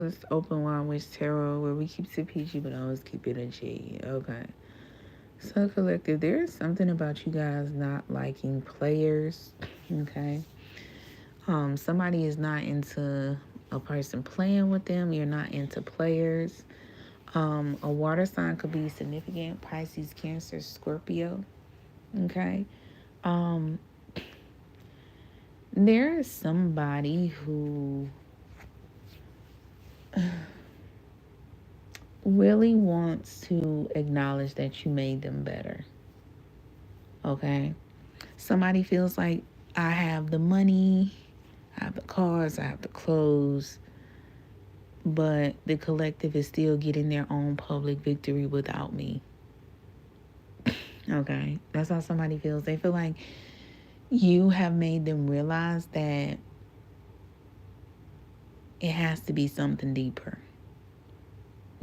It's Open Wide with Tarot, where we keep it PG but always keep it a G. Okay. So, collective, there is something about you guys not liking players. Okay. Somebody is not into a person playing with them. You're not into players. A water sign could be significant: Pisces, Cancer, Scorpio. Okay. Um, there is somebody who really wants to acknowledge that you made them better. Okay. Somebody feels like, I have the money, I have the cars, I have the clothes, but the collective is still getting their own public victory without me. Okay. That's how somebody feels. They feel like you have made them realize that it has to be something deeper.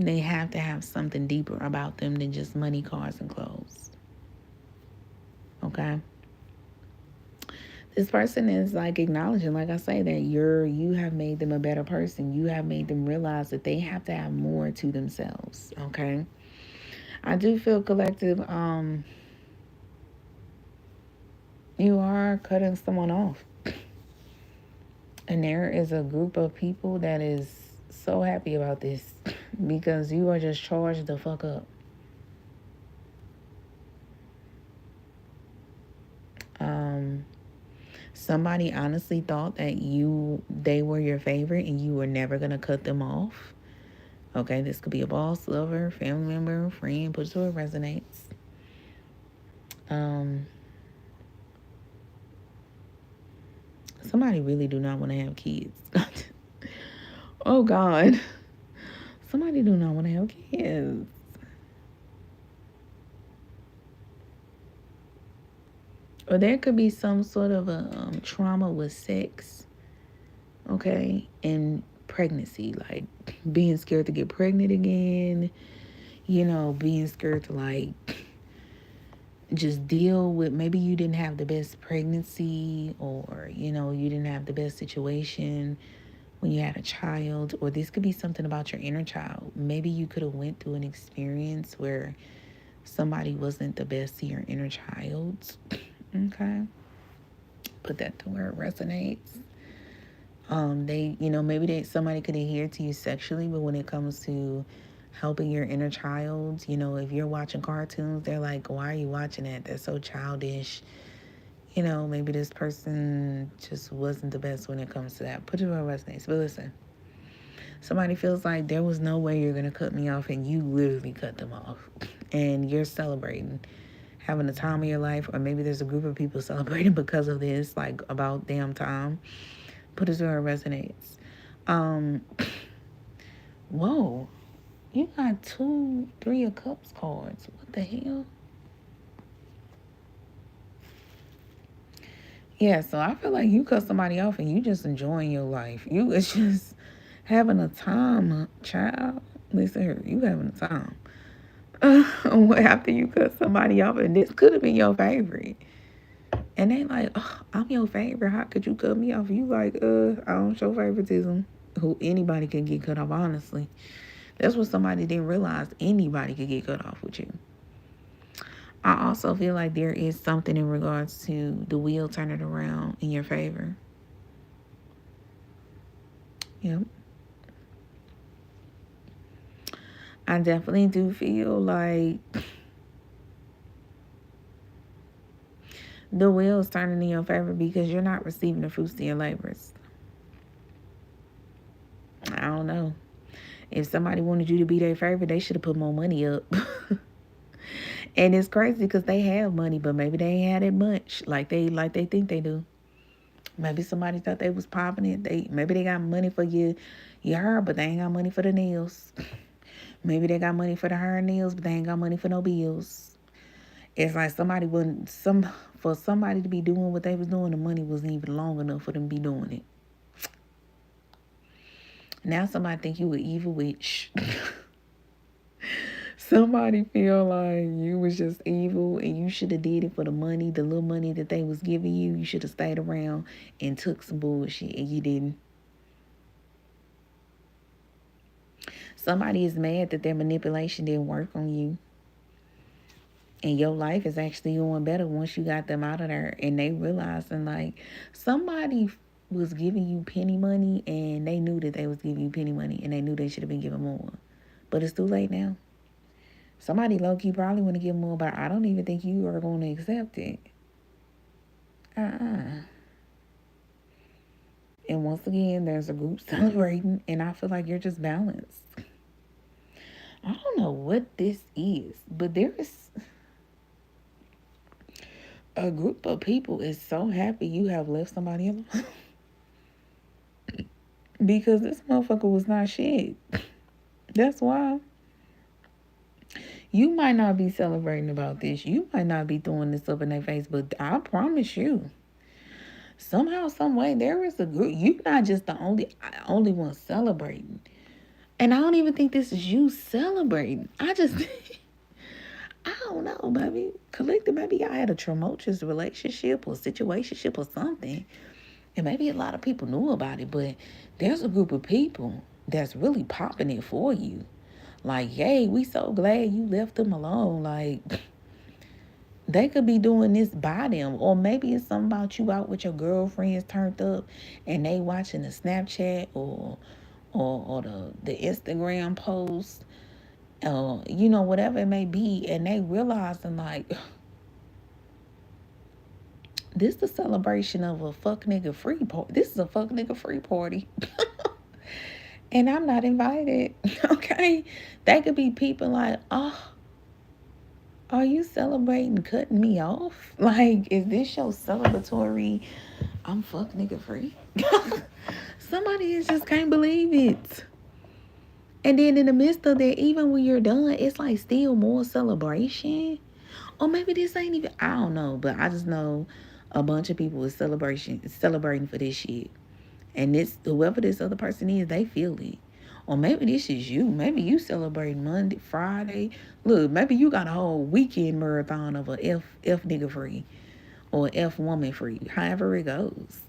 They have to have something deeper about them than just money, cars, and clothes. Okay. This person is like acknowledging, like I say, that you have made them a better person. You have made them realize that they have to have more to themselves. Okay. I do feel, collective, you are cutting someone off. And there is a group of people that is so happy about this because you are just charged the fuck up. Um, Somebody honestly thought that they were your favorite and you were never gonna cut them off. Okay, this could be a boss, lover, family member, friend, put it to it resonates. Um, Somebody really do not want to have kids. Oh God. Somebody do not want to have kids. Or there could be some sort of a trauma with sex, okay, and pregnancy, like being scared to get pregnant again, being scared to like just deal with, maybe you didn't have the best pregnancy, or you didn't have the best situation when you had a child. Or this could be something about your inner child. Maybe you could have went through an experience where somebody wasn't the best to your inner child. Okay, put that to where it resonates. Maybe somebody could adhere to you sexually, but when it comes to helping your inner child, if you're watching cartoons, they're like, why are you watching that? That's so childish. Maybe this person just wasn't the best when it comes to that. Put it where it resonates. But listen, somebody feels like there was no way you're going to cut me off, and you literally cut them off. And you're celebrating, having the time of your life, or maybe there's a group of people celebrating because of this, like about damn time. Put it where it resonates. Um, Whoa, you got two Three of Cups cards. What the hell? Yeah, so I feel like you cut somebody off and you just enjoying your life. You it's just having a time, child. Listen here, you having a time. After you cut somebody off, and this could have been your favorite. And they like, oh, I'm your favorite. How could you cut me off? You like, I don't show favoritism. Who anybody can get cut off, honestly. That's what somebody didn't realize. Anybody could get cut off with you. I also feel like there is something in regards to the wheel turning around in your favor. Yep. I definitely do feel like the wheel is turning in your favor because you're not receiving the fruits of your labors. I don't know. If somebody wanted you to be their favorite, they should have put more money up. And it's crazy because they have money, but maybe they ain't had it much like they think they do. Maybe somebody thought they was popping it. Maybe they got money for your hair, but they ain't got money for the nails. Maybe they got money for the hair and nails, but they ain't got money for no bills. It's like for somebody to be doing what they was doing, the money wasn't even long enough for them to be doing it. Now somebody think you an evil witch. Somebody feel like you was just evil and you should have did it for the money, the little money that they was giving you. You should have stayed around and took some bullshit, and you didn't. Somebody is mad that their manipulation didn't work on you. And your life is actually going better once you got them out of there. And they realizing, like, somebody was giving you penny money and they knew that they was giving you penny money and they knew they should have been giving more. But it's too late now. Somebody low-key probably want to give more, but I don't even think you are going to accept it. And once again, there's a group celebrating, and I feel like you're just balanced. I don't know what this is, but there is a group of people is so happy you have left somebody alone. Because this motherfucker was not shit. That's why. You might not be celebrating about this. You might not be throwing this up in their face, but I promise you, somehow, some way, there is a group. You're not just the only one celebrating. And I don't even think this is you celebrating. I don't know, baby. Collective, maybe I had a tumultuous relationship or situationship or something. And maybe a lot of people knew about it, but there's a group of people that's really popping it for you. Like, hey, we so glad you left them alone. Like, they could be doing this by them. Or maybe it's something about you out with your girlfriends turned up and they watching the Snapchat or the Instagram post, whatever it may be, and they realizing like this is a celebration of a fuck nigga free party. This is a fuck nigga free party. And I'm not invited. Okay? They could be people like, oh, are you celebrating cutting me off? Like, is this your celebratory I'm fuck nigga free? Somebody just can't believe it. And then in the midst of that, even when you're done, it's like still more celebration. Or maybe this ain't even, I don't know, but I just know a bunch of people is celebrating for this shit. And this, whoever this other person is, they feel it. Or maybe this is you. Maybe you celebrate Monday, Friday. Look, maybe you got a whole weekend marathon of a F nigga free or F woman free, however it goes.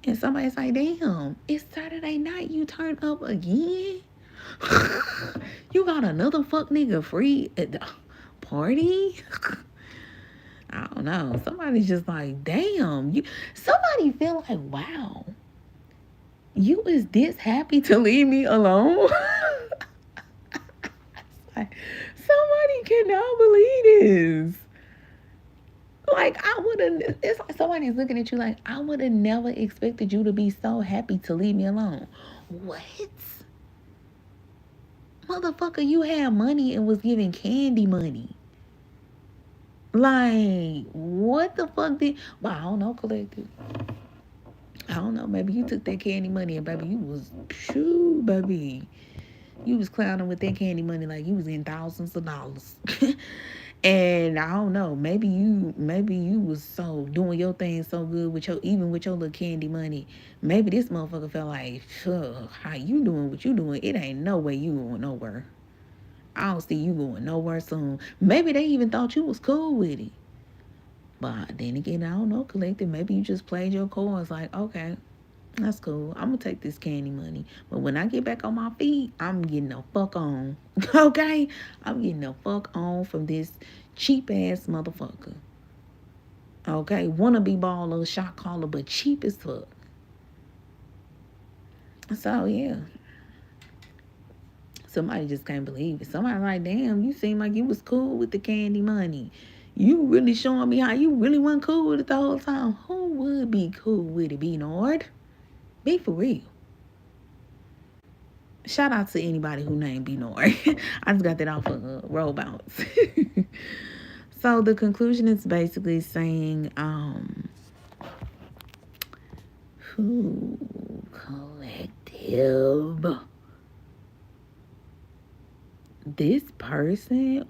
And somebody's like, damn, it's Saturday night. You turn up again? You got another fuck nigga free at the party? I don't know. Somebody's just like, damn. Somebody feel like, wow, you is this happy to leave me alone? Like, somebody cannot believe this. Like, it's like somebody's looking at you like, I would have never expected you to be so happy to leave me alone. What? Motherfucker, you had money and was giving candy money. Like, what the fuck well, I don't know, collective. I don't know, maybe you took that candy money and baby, you was, baby. You was clowning with that candy money like you was getting thousands of dollars. And I don't know, maybe you was so doing your thing so good with your little candy money. Maybe this motherfucker felt like, how you doing what you doing? It ain't no way you going nowhere. I don't see you going nowhere soon. Maybe they even thought you was cool with it. But then again, I don't know, collective. Maybe you just played your cards like, okay, that's cool. I'm going to take this candy money. But when I get back on my feet, I'm getting the fuck on. Okay? I'm getting the fuck on from this cheap-ass motherfucker. Okay? Wanna be baller, shot caller, but cheap as fuck. So, yeah. Somebody just can't believe it. Somebody like, damn, you seem like you was cool with the candy money. You really showing me how you really wasn't cool with it the whole time. Who would be cool with it, Bernard? Be for real. Shout out to anybody who named Bernard. I just got that off of roll bounce. So the conclusion is basically saying, who collective? This person,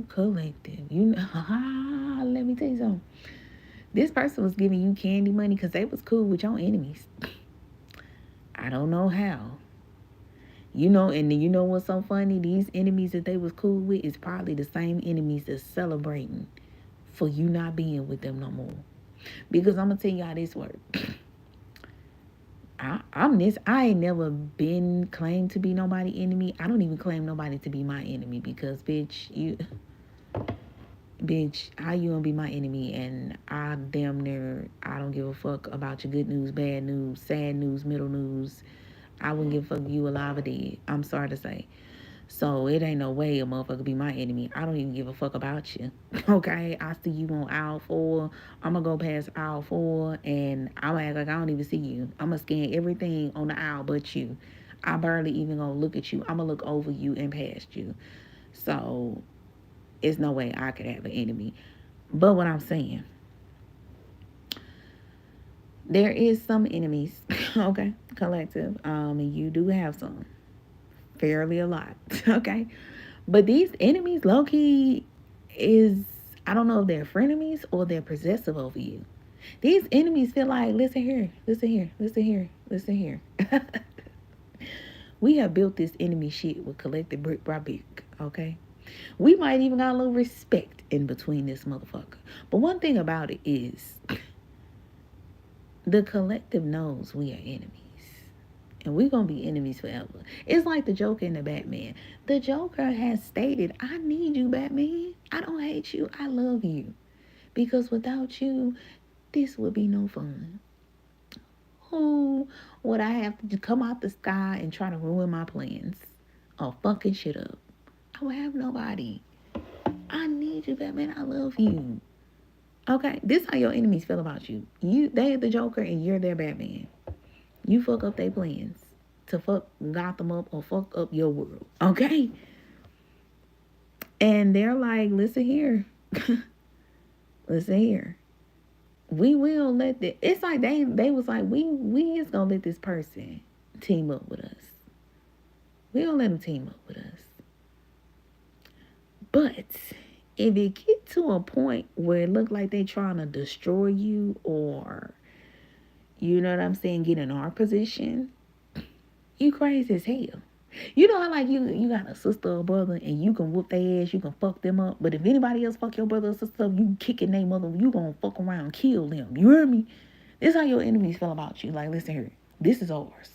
collective. Let me tell you something. This person was giving you candy money because they was cool with your enemies. I don't know how. And you know what's so funny? These enemies that they was cool with is probably the same enemies that's celebrating for you not being with them no more. Because I'm going to tell you how this works. I ain't never been claimed to be nobody enemy. I don't even claim nobody to be my enemy because bitch, how you gonna be my enemy? And I damn near, I don't give a fuck about your good news, bad news, sad news, middle news. I wouldn't give a fuck if you alive or dead. I'm sorry to say. So it ain't no way a motherfucker be my enemy. I don't even give a fuck about you. Okay, I see you on aisle 4. I'm gonna go past aisle 4 and I'm gonna act like I don't even see you. I'm gonna scan everything on the aisle but you. I barely even gonna look at you. I'm gonna look over you and past you. So it's no way I could have an enemy. But what I'm saying, there is some enemies, okay, collective. And you do have some, fairly a lot, okay. But these enemies, low key, is I don't know if they're frenemies or they're possessive over you. These enemies feel like, listen here, listen here, listen here, listen here. We have built this enemy shit with collective brick by brick, okay? We might even got a little respect in between this motherfucker. But one thing about it is the collective knows we are enemies. And we're going to be enemies forever. It's like the Joker and the Batman. The Joker has stated, I need you, Batman. I don't hate you. I love you. Because without you, this would be no fun. Who would I have to come out the sky and try to ruin my plans? Or fucking shit up? I would have nobody. I need you, Batman. I love you. Okay, this how your enemies feel about you. They the Joker and you're their Batman. You fuck up their plans to fuck Gotham up or fuck up your world. Okay? And they're like, listen here. Listen here. We will let the it's like they was like, we is gonna let this person team up with us. We don't let them team up with us. But if it get to a point where it look like they trying to destroy you or you know what I'm saying, get in our position, you crazy as hell. You know how like you got a sister or brother and you can whoop their ass, you can fuck them up. But if anybody else fuck your brother or sister up, you kicking their mother, you gonna fuck around and kill them. You hear me? This is how your enemies feel about you. Like, listen here, this is ours.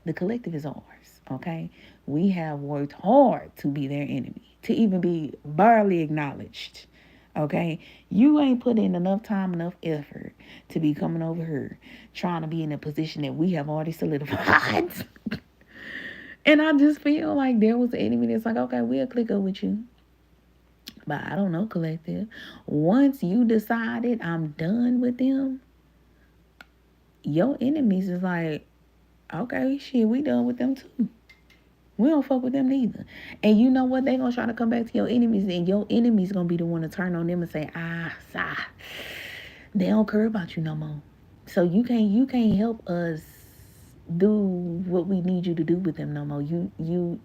The collective is ours. Okay? We have worked hard to be their enemy, to even be barely acknowledged. Okay? You ain't put in enough time, enough effort to be coming over here trying to be in a position that we have already solidified. And I just feel like there was an enemy that's like, okay, we'll click up with you. But I don't know, collective. Once you decided I'm done with them, your enemies is like, okay, shit, we done with them too. We don't fuck with them neither. And you know what? They gonna try to come back to your enemies, and your enemies gonna be the one to turn on them and say, they don't care about you no more. So you can't help us do what we need you to do with them no more. You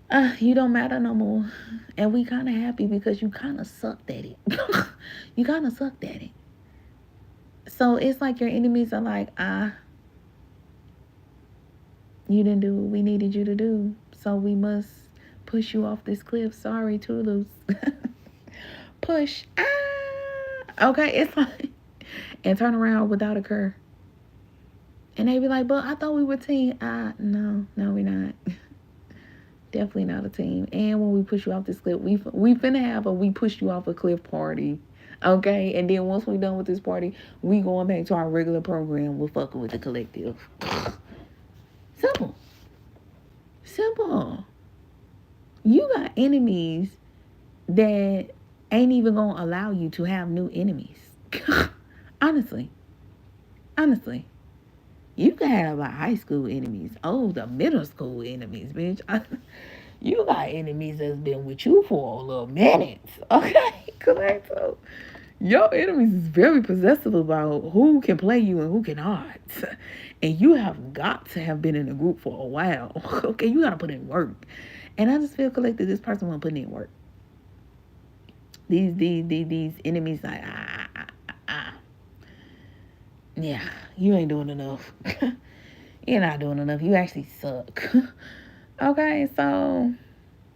don't matter no more. And we kind of happy because you kind of sucked at it. You kind of sucked at it. So it's like your enemies are like, you didn't do what we needed you to do. So we must push you off this cliff. Sorry, Toodles. Push. Okay, it's like, and turn around without a cur. And they be like, but I thought we were a team. No, we're not. Definitely not a team. And when we push you off this cliff, we finna have a we push you off a cliff party. Okay? And then once we done with this party, we going back to our regular program. We're fucking with the collective. Simple. Simple. You got enemies that ain't even gonna allow you to have new enemies. Honestly. You can have like high school enemies. Oh, the middle school enemies, bitch. You got enemies that's been with you for a little minute. Okay, correct. So your enemies is very possessive about who can play you and who cannot. And you have got to have been in a group for a while. Okay, you gotta put in work. And I just feel collected this person won't put in work. These enemies like yeah, you ain't doing enough. You're not doing enough. You actually suck. Okay, so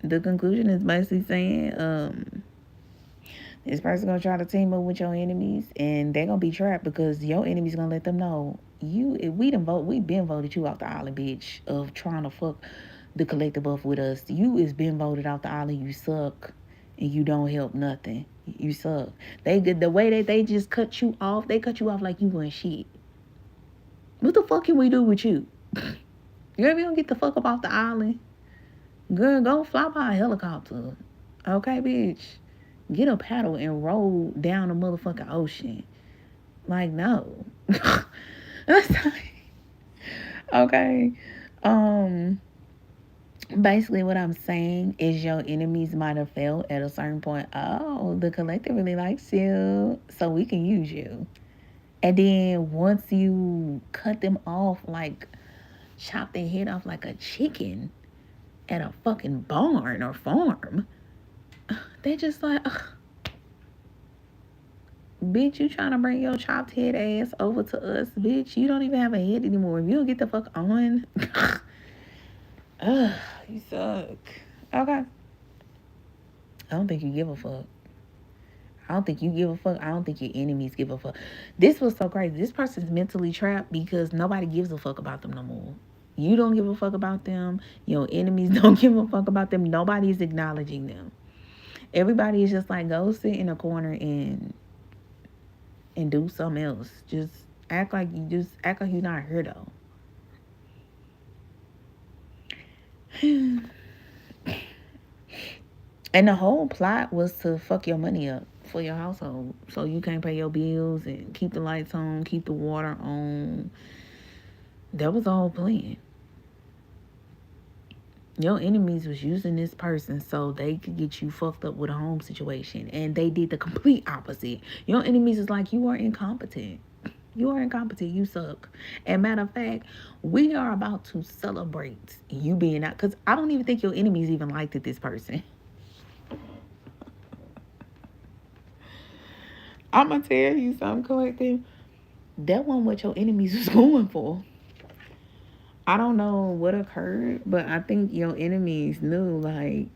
the conclusion is basically saying, this person gonna try to team up with your enemies, and they're gonna be trapped because your enemies gonna let them know we been voted you off the island, bitch, of trying to fuck the collective up with us. You is been voted off the island. You suck, and you don't help nothing. You suck. The way that they just cut you off. They cut you off like you weren't shit. What the fuck can we do with you? You ever don't get the fuck up off the island? Girl, go fly by a helicopter. Okay, bitch. Get a paddle and roll down the motherfucking ocean. Like, no. Okay. Um, Basically what I'm saying is your enemies might have felt at a certain point, oh, the collective really likes you, so we can use you. And then once you cut them off, like chop their head off like a chicken at a fucking barn or farm, they just like, ugh, bitch, you trying to bring your chopped head ass over to us, bitch. You don't even have a head anymore. If you don't get the fuck on, ugh, you suck. Okay. I don't think you give a fuck. I don't think you give a fuck. I don't think your enemies give a fuck. This was so crazy. This person's mentally trapped because nobody gives a fuck about them no more. You don't give a fuck about them. Your enemies don't give a fuck about them. Nobody's acknowledging them. Everybody is just like, go sit in a corner and do something else. Just act like you're not here though. And the whole plot was to fuck your money up for your household. So you can't pay your bills and keep the lights on, keep the water on. That was the whole plan. Your enemies was using this person so they could get you fucked up with a home situation. And they did the complete opposite. Your enemies is like, you are incompetent. You are incompetent. You suck. And matter of fact, we are about to celebrate you being out. Because I don't even think your enemies even liked this person. I'm going to tell you something, collective. That wasn't what your enemies was going for. I don't know what occurred, but I think your enemies knew, like,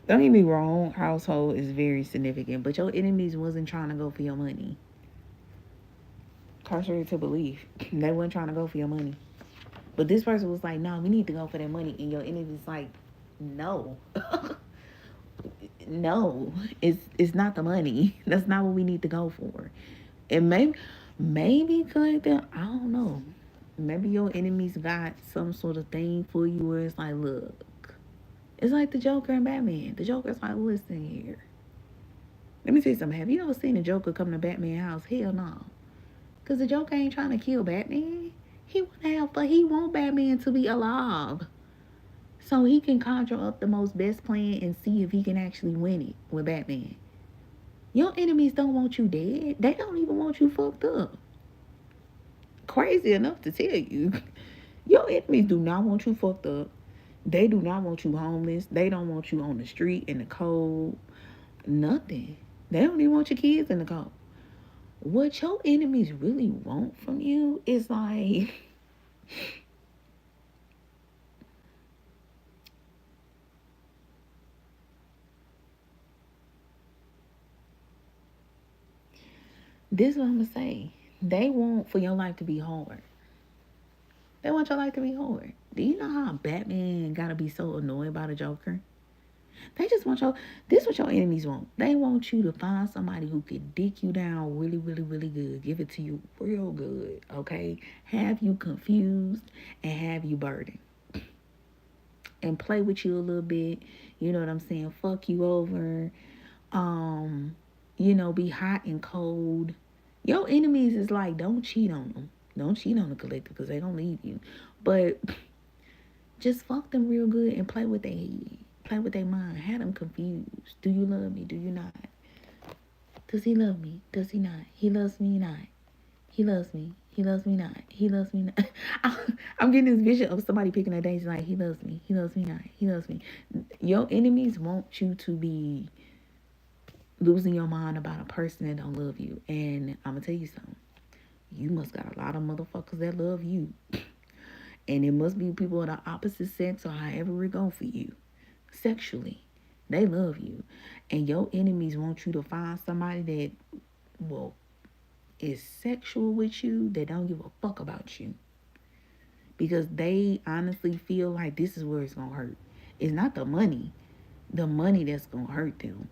don't get me wrong, household is very significant, but your enemies wasn't trying to go for your money. Contrary to belief, they weren't trying to go for your money. But this person was like, no, we need to go for their money. And your enemy's like, no. No, it's not the money. That's not what we need to go for. And maybe collective, I don't know. Maybe your enemies got some sort of thing for you where it's like, look, it's like the Joker and Batman. The Joker's like, listen here. Let me tell you something. Have you ever seen the Joker come to Batman's house? Hell no. Because the Joker ain't trying to kill Batman. He want Batman to be alive. So he can conjure up the most best plan and see if he can actually win it with Batman. Your enemies don't want you dead. They don't even want you fucked up. Crazy enough to tell you. Your enemies do not want you fucked up. They do not want you homeless. They don't want you on the street in the cold. Nothing. They don't even want your kids in the cold. What your enemies really want from you is like... This is what I'm going to say. They want for your life to be hard. They want your life to be hard. Do you know how Batman got to be so annoyed by the Joker? They just want this is what your enemies want. They want you to find somebody who can dick you down really, really, really good. Give it to you real good, okay? Have you confused and have you burdened. And play with you a little bit. You know what I'm saying? Fuck you over. Be hot and cold. Your enemies is like, don't cheat on them. Don't cheat on the collective because they're going to leave you. But just fuck them real good and play with their head. Play with their mind. Have them confused. Do you love me? Do you not? Does he love me? Does he not? He loves me not. He loves me. He loves me not. He loves me not. I'm getting this vision of somebody picking a day like, he loves me. He loves me not. He loves me. Your enemies want you to be losing your mind about a person that don't love you. And I'm going to tell you something. You must got a lot of motherfuckers that love you. And it must be people of the opposite sex or however it go for you. Sexually. They love you. And your enemies want you to find somebody that will is sexual with you, they don't give a fuck about you. Because they honestly feel like this is where it's gonna hurt. It's not the money that's gonna hurt them.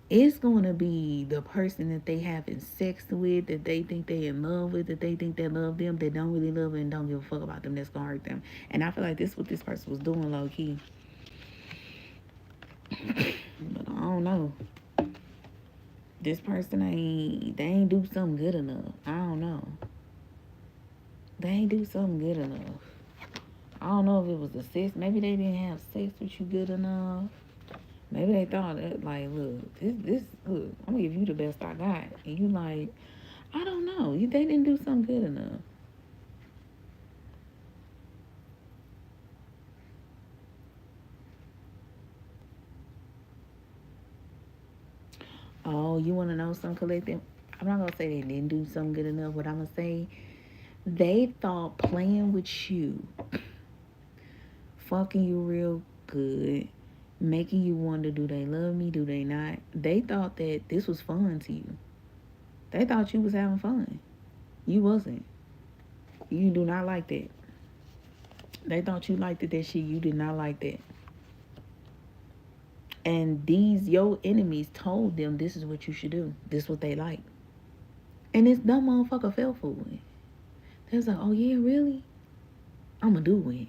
It's gonna be the person that they having sex with, that they think they in love with, that they think they love them, that don't really love and don't give a fuck about them, that's gonna hurt them. And I feel like this is what this person was doing low key. But I don't know. This person they ain't do something good enough. I don't know. They ain't do something good enough. I don't know if it was the sex. Maybe they didn't have sex with you good enough. Maybe they thought that, like, look, look, I'm gonna give you the best I got. And you like, I don't know. They didn't do something good enough. Oh, you want to know something, collective? I'm not going to say they didn't do something good enough. What I'm going to say, they thought playing with you, fucking you real good, making you wonder, do they love me, do they not? They thought that this was fun to you. They thought you was having fun. You wasn't. You do not like that. They thought you liked that shit. You did not like that. And your enemies told them this is what you should do. This is what they like. And this dumb motherfucker fell for it. They was like, oh yeah, really? I'ma do it.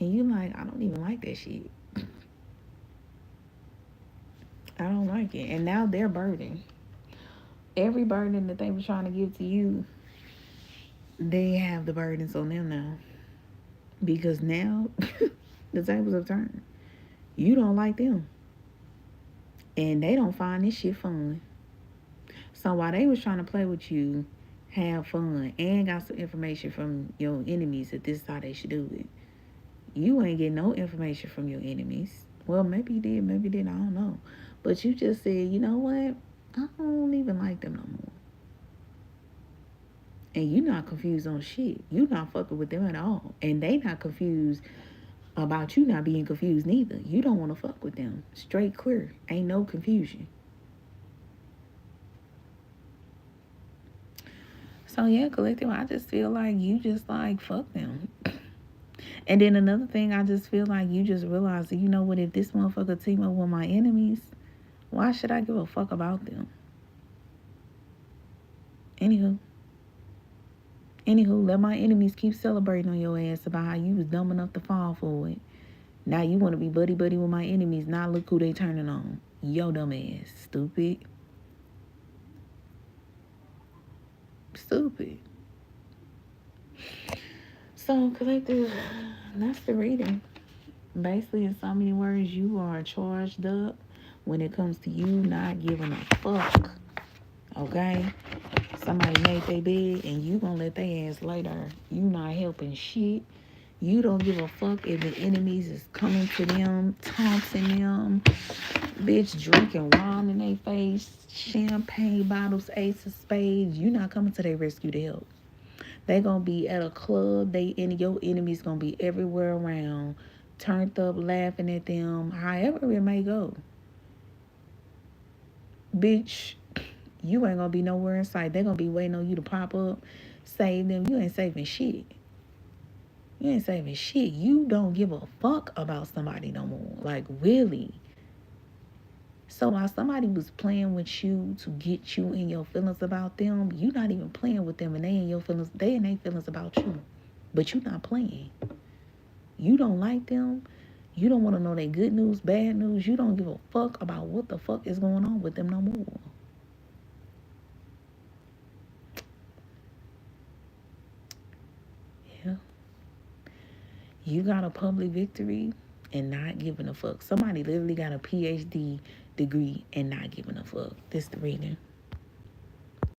And you like, I don't even like that shit. I don't like it. And now they're burdened. Every burden that they were trying to give to you, they have the burdens on them now. Because now the tables have turned. You don't like them. And they don't find this shit fun. So while they was trying to play with you, have fun, and got some information from your enemies that this is how they should do it, you ain't getting no information from your enemies. Well, maybe you did, maybe you didn't, I don't know. But you just said, you know what? I don't even like them no more. And you not confused on shit. You not fucking with them at all. And they not confused about you not being confused neither. You don't want to fuck with them. Straight clear. Ain't no confusion. So yeah, collective, I just feel like you just like fuck them. And then another thing, I just feel like you just realize that, you know what, if this motherfucker team up with my enemies, why should I give a fuck about them? Anywho, let my enemies keep celebrating on your ass about how you was dumb enough to fall for it. Now you want to be buddy buddy with my enemies. Now look who they turning on. Yo dumb ass. Stupid. Stupid. So, collective, that's the reading. Basically, in so many words, you are charged up when it comes to you not giving a fuck. Okay? Somebody made their bed and you gonna let their ass lay there. You not helping shit. You don't give a fuck if the enemies is coming to them, taunting them, bitch drinking wine in their face, champagne bottles, ace of spades. You not coming to their rescue to help. They gonna be at a club. Your enemies gonna be everywhere around, turned up, laughing at them. However it may go, bitch, you ain't gonna be nowhere in sight. They gonna be waiting on you to pop up, save them. You ain't saving shit. You ain't saving shit. You don't give a fuck about somebody no more. Like, really. So while somebody was playing with you to get you in your feelings about them, you not even playing with them, and they in your feelings. They in their feelings about you, but you not playing. You don't like them. You don't want to know their good news, bad news. You don't give a fuck about what the fuck is going on with them no more. Yeah. You got a public victory and not giving a fuck. Somebody literally got a PhD degree and not giving a fuck. This the reading.